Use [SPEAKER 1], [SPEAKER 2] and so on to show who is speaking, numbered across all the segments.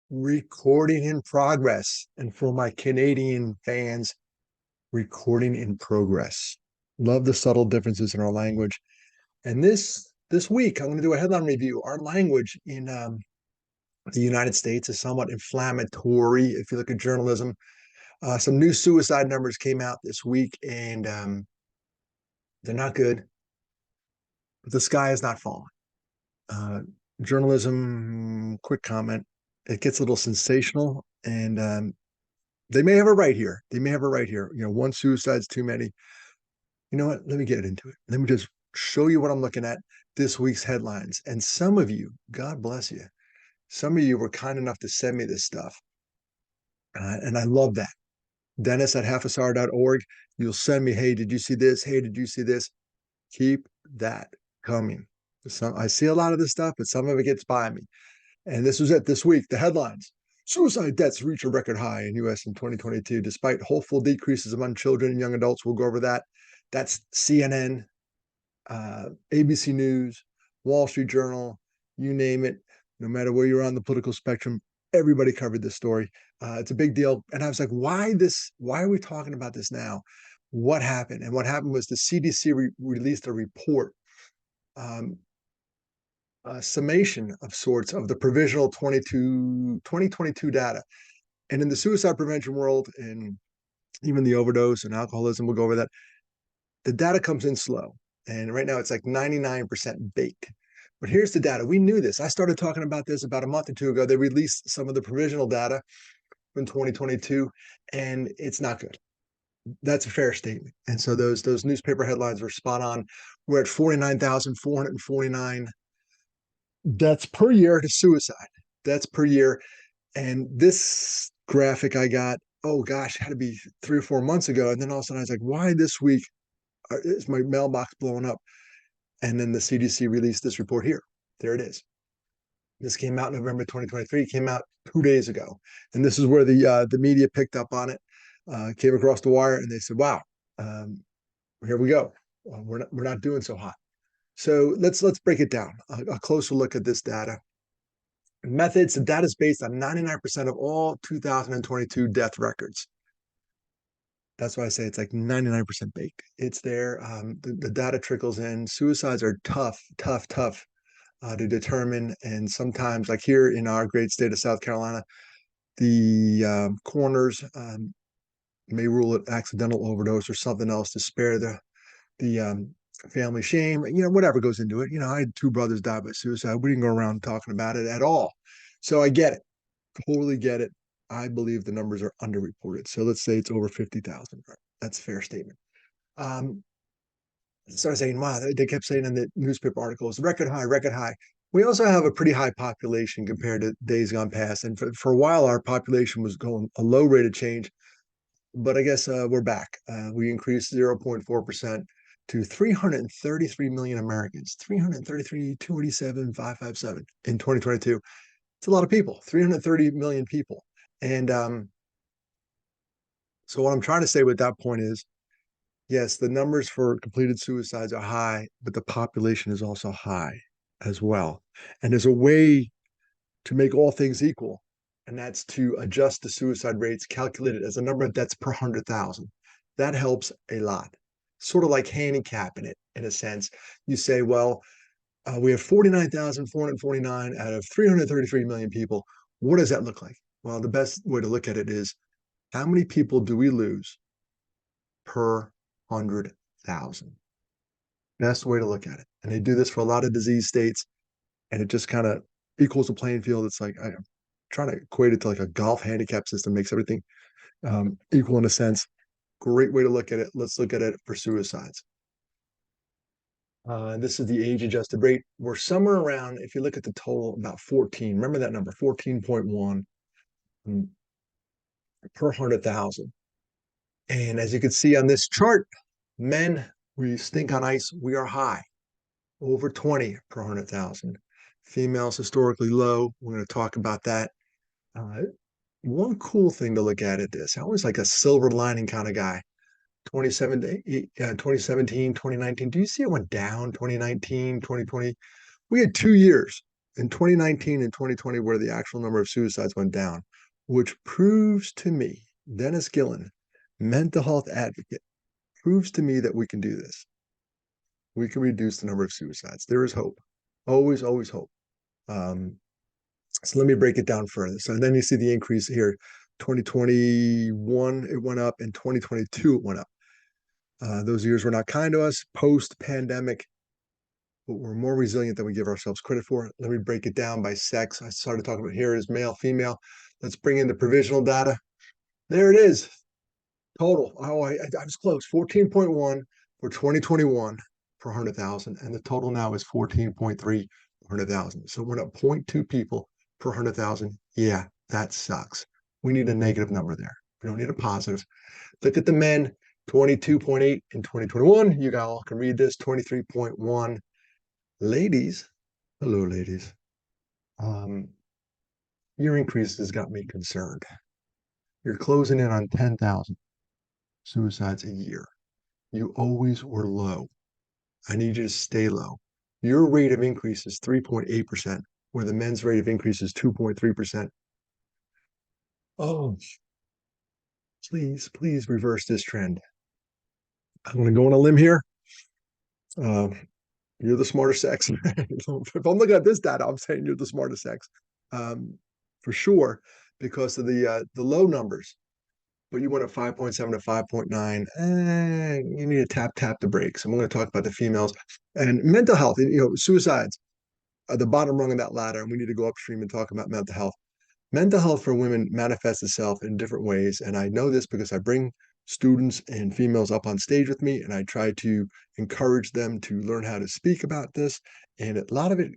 [SPEAKER 1] recording in progress. And for my Canadian fans, recording in progress. Love the subtle differences in our language. And this week, I'm going to do a headline review. Our language in the United States is somewhat inflammatory. If you look at journalism, some new suicide numbers came out this week, and they're not good. But the sky is not falling. Uh, Journalism, quick comment, it gets a little sensational, and they may have a right here. They may have a right here. One suicide's too many. You know what? Let me get into it. Let me just show you what I'm looking at this week's headlines. And some of you, God bless you, some of you were kind enough to send me this stuff. And I love that. Dennis at halfasar.org. You'll send me, hey, did you see this? Hey, did you see this? Keep that coming. I see a lot of this stuff, but some of it gets by me. And this was it this week. The headlines: suicide deaths reach a record high in U.S. in 2022, despite hopeful decreases among children and young adults. We'll go over that. That's CNN, ABC News, Wall Street Journal, you name it. No matter where you're on the political spectrum, everybody covered this story. It's a big deal. And I was like, why this? Why are we talking about this now? What happened? And what happened was the CDC released a report, a summation of sorts of the provisional 2022 data. And in the suicide prevention world, and even the overdose and alcoholism, we'll go over that, the data comes in slow. And right now it's like 99% baked. But here's the data. We knew this. I started talking about this about a month or two ago. They released some of the provisional data in 2022, and it's not good. That's a fair statement. And so those newspaper headlines were spot on. We're at 49,449 deaths per year to suicide. Deaths per year. And this graphic I got, oh gosh, had to be 3 or 4 months ago. And then all of a sudden I was like, why this week is my mailbox blowing up? And then the CDC released this report here. There it is. This came out November 2023. It came out 2 days ago. And this is where the media picked up on it, came across the wire, and they said, wow, here we go. We're not doing so hot. So let's break it down. A closer look at this data. Methods. The data is based on 99% of all 2022 death records. That's why I say it's like 99% baked. It's there. The data trickles in. Suicides are tough to determine. And sometimes, like here in our great state of South Carolina, the coroners may rule it accidental overdose or something else to spare the family shame, whatever goes into it. I had 2 brothers die by suicide. We didn't go around talking about it at all. So I get it. Totally get it. I believe the numbers are underreported. So let's say it's over 50,000. Right? That's a fair statement. Started saying, wow, they kept saying in the newspaper articles, record high, record high. We also have a pretty high population compared to days gone past. And for a while, our population was going a low rate of change. But I guess we're back. We increased 0.4% to 333 million Americans, 333, 287, 557 in 2022. It's a lot of people, 330 million people. And so what I'm trying to say with that point is, yes, the numbers for completed suicides are high, but the population is also high as well. And there's a way to make all things equal, and that's to adjust the suicide rates calculated as a number of deaths per 100,000. That helps a lot. Sort of like handicapping it in a sense. You say, well, we have 49,449 out of 333 million people. What does that look like? Well, the best way to look at it is, how many people do we lose per 100,000? Best way to look at it. And they do this for a lot of disease states, and it just kind of equals the playing field. It's like I'm trying to equate it to like a golf handicap system, makes everything equal in a sense. Great way to look at it. Let's look at it for suicides. This is the age-adjusted rate. We're somewhere around, if you look at the total, about 14. Remember that number, 14.1 per 100,000. And as you can see on this chart, men, we stink on ice, we are high, over 20 per 100,000. Females historically low. We're going to talk about that. One cool thing to look at this, I always like a silver lining kind of guy. 2017, 2019. Do you see it went down? 2019, 2020. We had 2 years in 2019 and 2020 where the actual number of suicides went down, which proves to me, Dennis Gillan, mental health advocate, proves to me that we can do this. We can reduce the number of suicides. There is hope. Always, always hope. Um, so let me break it down further. So then you see the increase here. 2021, it went up, and 2022, it went up. Those years were not kind to us post-pandemic, but we're more resilient than we give ourselves credit for. Let me break it down by sex. I started talking about here is male, female. Let's bring in the provisional data. There it is. Total. Oh, I was close. 14.1 for 2021 per 100,000. And the total now is 14.3 per 100,000. So we're up 0.2 people per 100,000. Yeah, that sucks. We need a negative number there. We don't need a positive. Look at the men, 22.8 in 2021. You all can read this, 23.1. Ladies, hello, ladies. Your increase has got me concerned. You're closing in on 10,000 suicides a year. You always were low. I need you to stay low. Your rate of increase is 3.8%, where the men's rate of increase is 2.3%. Oh, please, please reverse this trend. I'm going to go on a limb here. Uh, you're the smarter sex. If I'm looking at this data, I'm saying you're the smarter sex, for sure, because of the low numbers. But you went at 5.7 to 5.9. You need to tap the brakes. I'm going to talk about the females and mental health. Suicides are the bottom rung of that ladder, and we need to go upstream and talk about mental health. Mental health for women manifests itself in different ways, and I know this because I bring students and females up on stage with me, and I try to encourage them to learn how to speak about this. And a lot of it,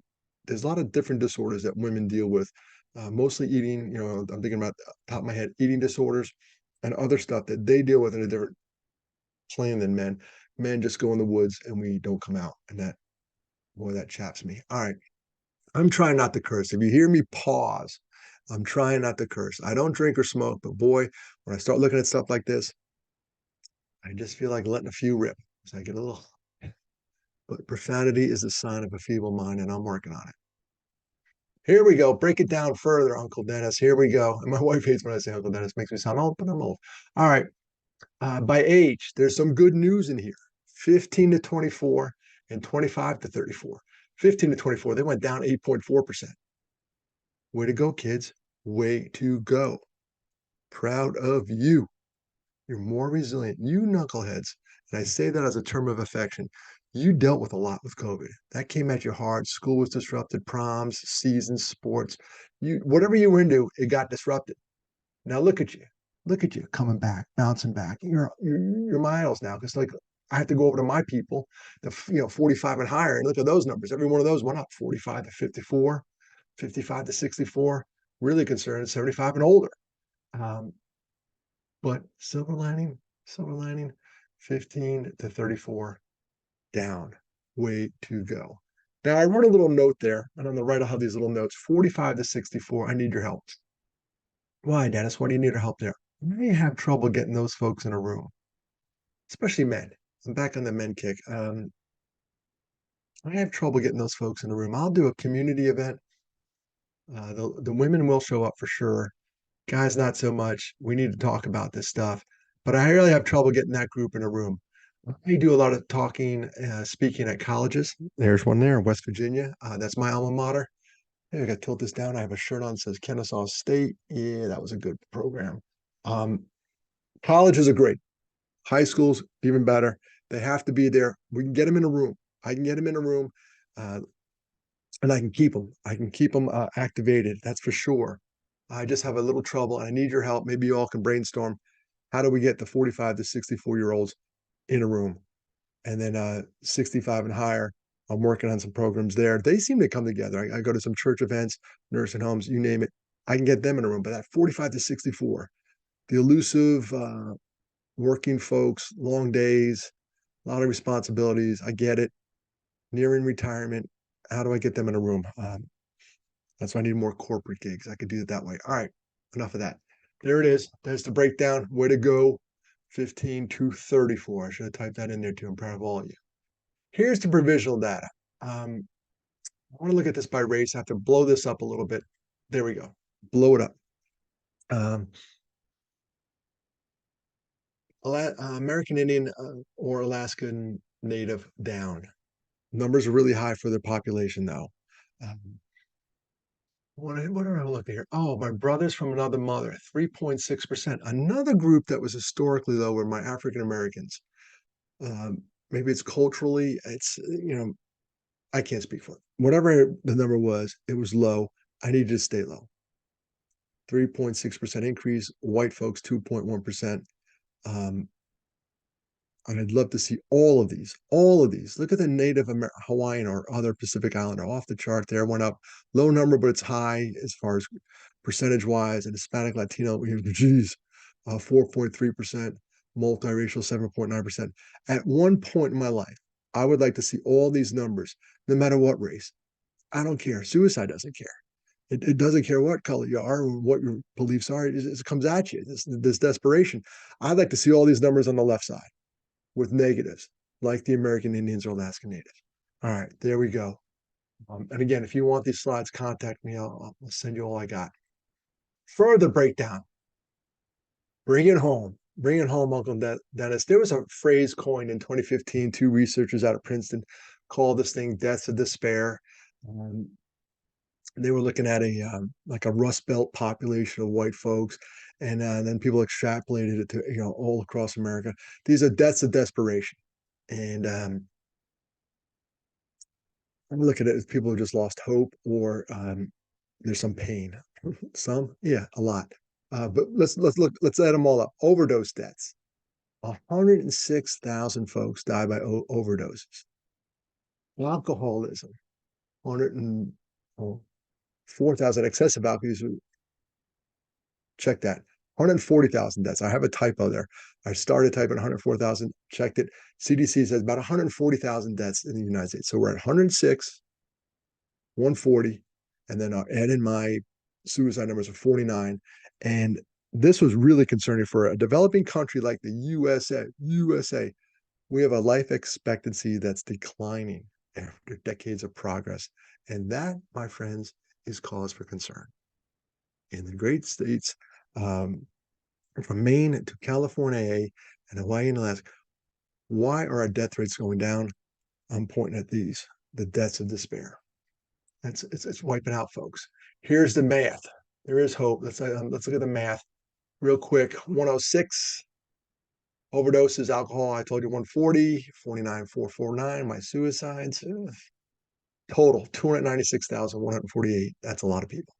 [SPEAKER 1] there's a lot of different disorders that women deal with, mostly eating. I'm thinking about top of my head, eating disorders and other stuff that they deal with in a different plane than men. Men just go in the woods and we don't come out, and that chaps me. All right, I'm trying not to curse. If you hear me pause, I'm trying not to curse. I don't drink or smoke, but boy, when I start looking at stuff like this, I just feel like letting a few rip. So I get a little, but profanity is a sign of a feeble mind, and I'm working on it. Here we go. Break it down further, Uncle Dennis. Here we go. And my wife hates when I say Uncle Dennis. Makes me sound old, but I'm old. All right. By age, there's some good news in here. 15 to 24 and 25 to 34. 15 to 24, they went down 8.4%. Way to go, kids. Way to go. Proud of you. You're more resilient. You knuckleheads, and I say that as a term of affection, you dealt with a lot with COVID. That came at you hard. School was disrupted, proms, seasons, sports. Whatever you were into, it got disrupted. Now look at you. Look at you coming back, bouncing back. You're miles now. Because like I have to go over to my people, 45 and higher, and look at those numbers. Every one of those went up 45 to 54, 55 to 64. Really concerned 75 and older. But silver lining, 15 to 34 down. Way to go. Now I wrote a little note there, and on the right I'll have these little notes. 45 to 64. I need your help. Why, Dennis? Why do you need our help there? I may have trouble getting those folks in a room, especially men. I'm back on the men kick. I have trouble getting those folks in a room. I'll do a community event. The women will show up for sure. Guys, not so much. We need to talk about this stuff. But I really have trouble getting that group in a room. I do a lot of talking, speaking at colleges. There's one there in West Virginia. That's my alma mater. Hey, I got to tilt this down. I have a shirt on that says Kennesaw State. Yeah, that was a good program. Colleges are great. High schools, even better. They have to be there. We can get them in a room. I can get them in a room, and I can keep them. I can keep them activated. That's for sure. I just have a little trouble, and I need your help. Maybe you all can brainstorm. How do we get the 45 to 64-year-olds in a room? And then 65 and higher, I'm working on some programs there. They seem to come together. I go to some church events, nursing homes, you name it. I can get them in a room. But that 45 to 64, the elusive working folks, long days, a lot of responsibilities. I get it. Nearing retirement. How do I get them in a room? That's why I need more corporate gigs. I could do it that way. All right, enough of that. There it is. There's the breakdown. Way to go. 15 to 34. I should have typed that in there too. I'm proud of all of you. Here's the provisional data. I want to look at this by race. I have to blow this up a little bit. There we go. Blow it up. Um, American Indian or Alaskan Native down. Numbers are really high for their population, though. Um, what are I looking here? Oh, my brothers from another mother, 3.6%. Another group that was historically low were my African Americans. Maybe it's culturally, I can't speak for it. Whatever the number was, it was low. I needed to stay low. 3.6% increase, white folks 2.1%. Um, and I'd love to see all of these, all of these. Look at the Native Hawaiian or other Pacific Islander off the chart there, went up. Low number, but it's high as far as percentage wise. And Hispanic Latino, geez, 4.3%, multiracial 7.9%. At one point in my life, I would like to see all these numbers, no matter what race. I don't care. Suicide doesn't care. It doesn't care what color you are or what your beliefs are. It comes at you, this desperation. I'd like to see all these numbers on the left side with negatives, like the American Indians or Alaska Natives. All right, there we go. And again, if you want these slides, contact me. I'll send you all I got. Further breakdown. Bring it home. Bring it home, Uncle Dennis. There was a phrase coined in 2015. Two researchers out of Princeton called this thing "deaths of despair." Um, they were looking at a like a Rust Belt population of white folks, and then people extrapolated it to all across America. These are deaths of desperation, and I look at it as people who just lost hope, or there's some pain. Some, yeah, a lot. But let's add them all up. Overdose deaths. 106,000 folks die by overdoses. Alcoholism. 104,000 excessive alcohol use. Check that. 140,000 deaths. I have a typo there. I started typing 104,000, checked it. CDC says about 140,000 deaths in the United States. So we're at 106, 140, and then I'll add in my suicide numbers of 49. And this was really concerning for a developing country like the USA. We have a life expectancy that's declining after decades of progress. And that, my friends, is cause for concern. In the great states, um, from Maine to California and Hawaii and Alaska, why are our death rates going down? I'm pointing at these, the deaths of despair. It's wiping out folks. Here's the math. There is hope. Let's look at the math real quick. 106 overdoses, alcohol. I told you 140, 49,449. My suicides total 296,148. That's a lot of people.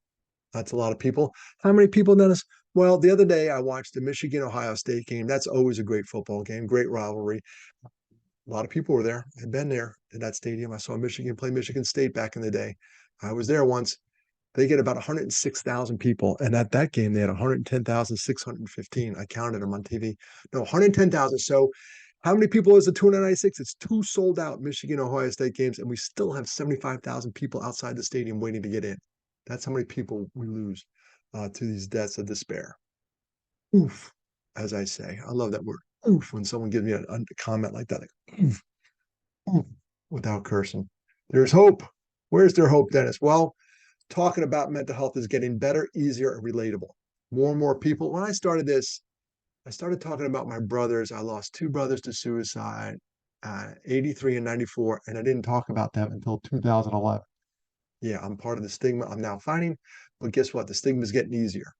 [SPEAKER 1] That's a lot of people. How many people, Dennis? Well, the other day I watched the Michigan Ohio State game. That's always a great football game, great rivalry. A lot of people were there. I've been there in that stadium. I saw Michigan play Michigan State back in the day. I was there once. They get about 106,000 people. And at that game, they had 110,615. I counted them on TV. No, 110,000. So how many people is the 296? It's two sold out Michigan Ohio State games, and we still have 75,000 people outside the stadium waiting to get in. That's how many people we lose to these deaths of despair. Oof, as I say. I love that word. Oof, when someone gives me a comment like that, like oof, oof, without cursing. There's hope. Where's their hope, Dennis? Well, talking about mental health is getting better, easier, and relatable. More and more people. When I started this, I started talking about my brothers. I lost two brothers to suicide, 83 and 94, and I didn't talk about them until 2011. Yeah, I'm part of the stigma I'm now fighting, but guess what? The stigma is getting easier.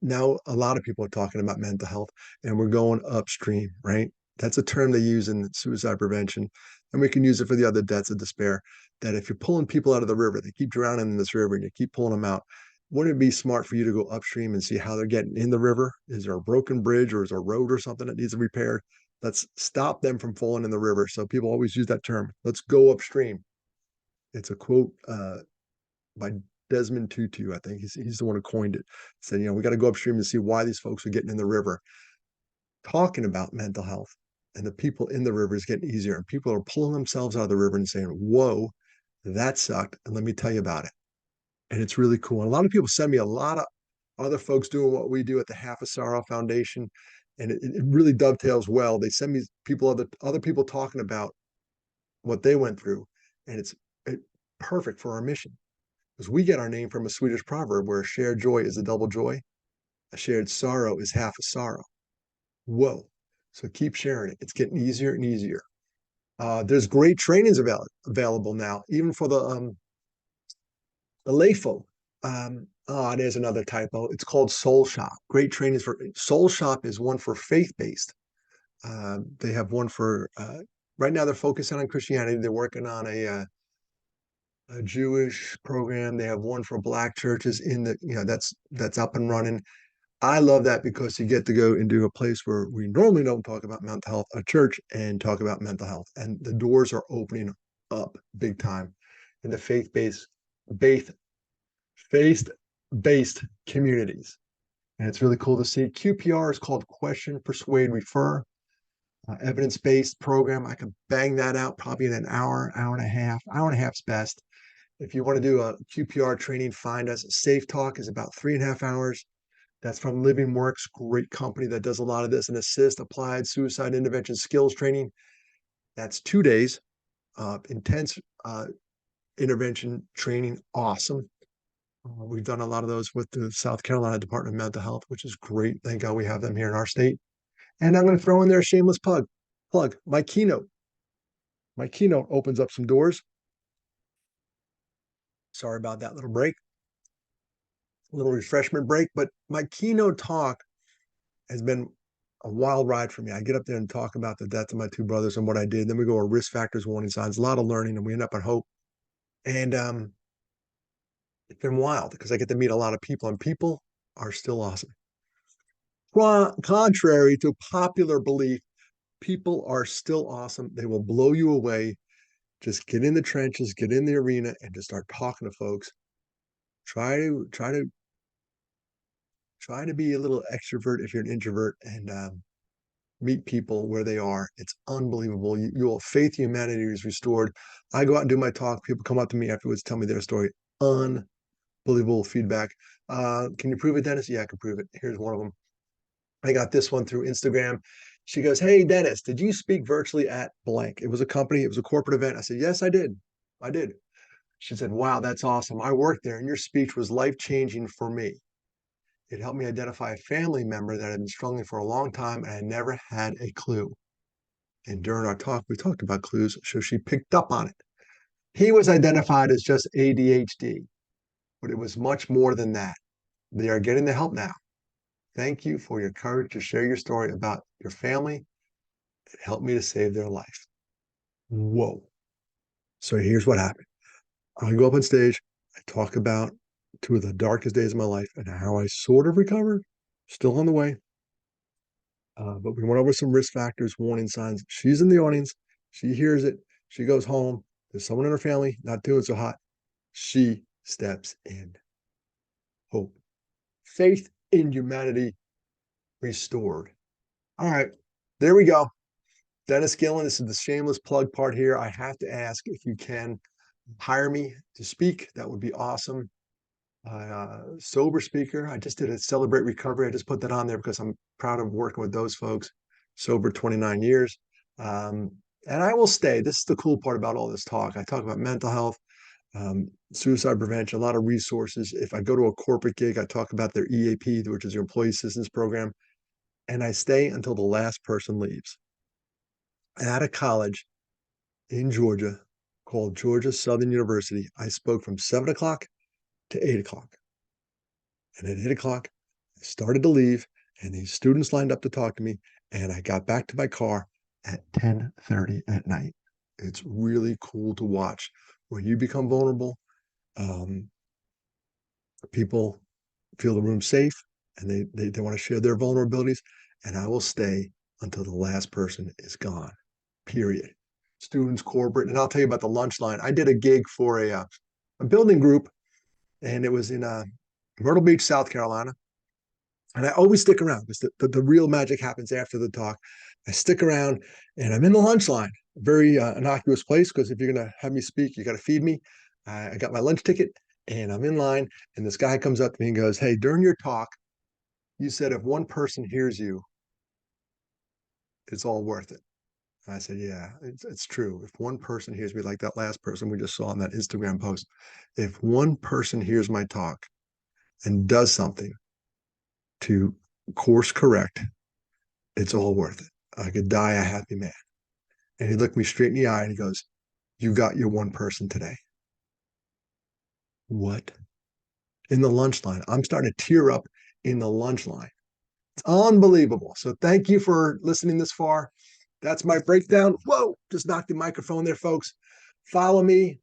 [SPEAKER 1] Now a lot of people are talking about mental health, and we're going upstream, right? That's a term they use in suicide prevention, and we can use it for the other deaths of despair. That if you're pulling people out of the river, they keep drowning in this river, and you keep pulling them out. Wouldn't it be smart for you to go upstream and see how they're getting in the river? Is there a broken bridge or is there a road or something that needs to be repaired? Let's stop them from falling in the river. So people always use that term. Let's go upstream. It's a quote by Desmond Tutu, I think he's the one who coined it. Said, we got to go upstream and see why these folks are getting in the river. Talking about mental health and the people in the river is getting easier, and people are pulling themselves out of the river and saying, "Whoa, that sucked," and let me tell you about it. And it's really cool. And a lot of people send me a lot of other folks doing what we do at the Half a Sorrow Foundation, and it really dovetails well. They send me other people talking about what they went through, and perfect for our mission because we get our name from a Swedish proverb where a shared joy is a double joy, a shared sorrow is half a sorrow. Whoa. So keep sharing it. It's getting easier and easier. There's great trainings available now, even for the lay folk. There's another typo. It's called Soul Shop. Great trainings for Soul Shop is one for faith-based. They have one for right now. They're focusing on Christianity. They're working on a Jewish program. They have one for Black churches in the that's up and running. I love that because you get to go into a place where we normally don't talk about mental health, a church, and talk about mental health, and the doors are opening up big time in the based faith-based communities. And it's really cool to see. QPR is called Question, Persuade, Refer, evidence-based program. I can bang that out probably in an hour, hour and a half. Hour and a half's best. If you want to do a QPR training, find us. Safe Talk is about 3.5 hours. That's from Living Works, great company that does a lot of this and assist applied suicide intervention skills training. That's 2 days, intense intervention training, awesome. We've done a lot of those with the South Carolina Department of Mental Health, which is great. Thank God we have them here in our state. And I'm going to throw in there a shameless plug. My keynote. My keynote opens up some doors. Sorry about that little break, a little refreshment break. But my keynote talk has been a wild ride for me. I get up there and talk about the death of my two brothers and what I did. Then we go over risk factors, warning signs, a lot of learning, and we end up on hope. And it's been wild because I get to meet a lot of people, and people are still awesome. Contrary to popular belief, people are still awesome. They will blow you away. Just get in the trenches, get in the arena, and just start talking to folks. Try to be a little extrovert if you're an introvert, and meet people where they are. It's unbelievable. Your faith in humanity is restored. I go out and do my talk. People come up to me afterwards, tell me their story. Unbelievable feedback. Can you prove it, Dennis? Yeah, I can prove it. Here's one of them. I got this one through Instagram. She goes, "Hey, Dennis, did you speak virtually at blank?" It was a company, it was a corporate event. I said, "Yes, I did. I did." She said, "Wow, that's awesome. I worked there and your speech was life-changing for me. It helped me identify a family member that had been struggling for a long time and I never had a clue." And during our talk, we talked about clues, so she picked up on it. He was identified as just ADHD, but it was much more than that. They are getting the help now. Thank you for your courage to share your story about your family. It helped me to save their life. Whoa. So here's what happened. I go up on stage, I talk about two of the darkest days of my life and how I sort of recovered, still on the way. But we went over some risk factors, warning signs. She's in the audience. She hears it. She goes home. There's someone in her family not doing so hot. She steps in. Hope. Faith in humanity restored. All right. There we go. Dennis Gillan, this is the shameless plug part here. I have to ask if you can hire me to speak. That would be awesome. Sober speaker. I just did a Celebrate Recovery. I just put that on there because I'm proud of working with those folks. Sober 29 years. And I will stay. This is the cool part about all this talk. I talk about mental health, suicide prevention, a lot of resources. If I go to a corporate gig, I talk about their EAP, which is your employee assistance program. And I stay until the last person leaves. At a college in Georgia called Georgia Southern University, I spoke from 7 o'clock to 8 o'clock. And at 8 o'clock, I started to leave, and these students lined up to talk to me. And I got back to my car at 10:30 at night. It's really cool to watch. When you become vulnerable, um, people feel the room safe and they want to share their vulnerabilities. And I will stay until the last person is gone, period. Students, corporate. And I'll tell you about the lunch line. I did a gig for a building group, and it was in Myrtle Beach, South Carolina. And I always stick around because the real magic happens after the talk. I stick around and I'm in the lunch line, a very innocuous place because if you're going to have me speak, you got to feed me. I got my lunch ticket and I'm in line. And this guy comes up to me and goes, "Hey, during your talk, you said if one person hears you, it's all worth it." I said, yeah, it's true. If one person hears me like that last person we just saw in that Instagram post, if one person hears my talk and does something to course correct, it's all worth it. I could die a happy man. And he looked me straight in the eye and he goes, you got your one person today. What? In the lunch line. I'm starting to tear up in the lunch line. It's unbelievable. So thank you for listening this far. That's my breakdown. Whoa, just knocked the microphone there, folks. Follow me,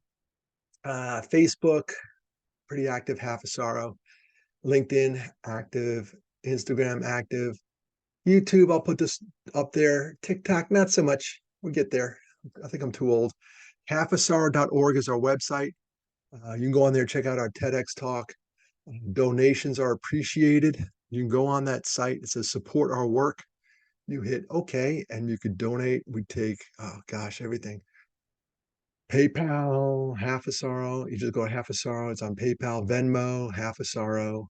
[SPEAKER 1] Facebook, pretty active, Half a Sorrow. LinkedIn, active. Instagram, active. YouTube, I'll put this up there. TikTok, not so much. We'll get there. I think I'm too old. Halfasorrow.org is our website. You can go on there, check out our TEDx talk. Donations are appreciated. You can go on that site. It says support our work. You hit OK, and you could donate. We take, oh gosh, everything. PayPal, Half a Sorrow. You just go to Half a Sorrow. It's on PayPal, Venmo, Half a Sorrow.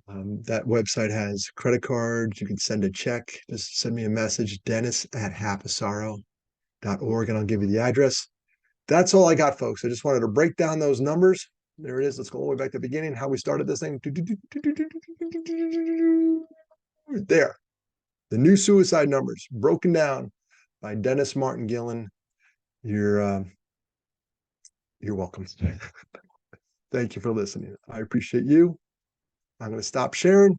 [SPEAKER 1] That website has credit cards. You can send a check. Just send me a message, dennis@halfasorrow.org, and I'll give you the address. That's all I got, folks. I just wanted to break down those numbers. There it is. Let's go all the way back to the beginning, how we started this thing. There. The new suicide numbers broken down by Dennis Martin Gillan. You're welcome. Thank you for listening. I appreciate you. I'm going to stop sharing.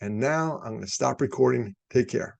[SPEAKER 1] And now I'm going to stop recording. Take care.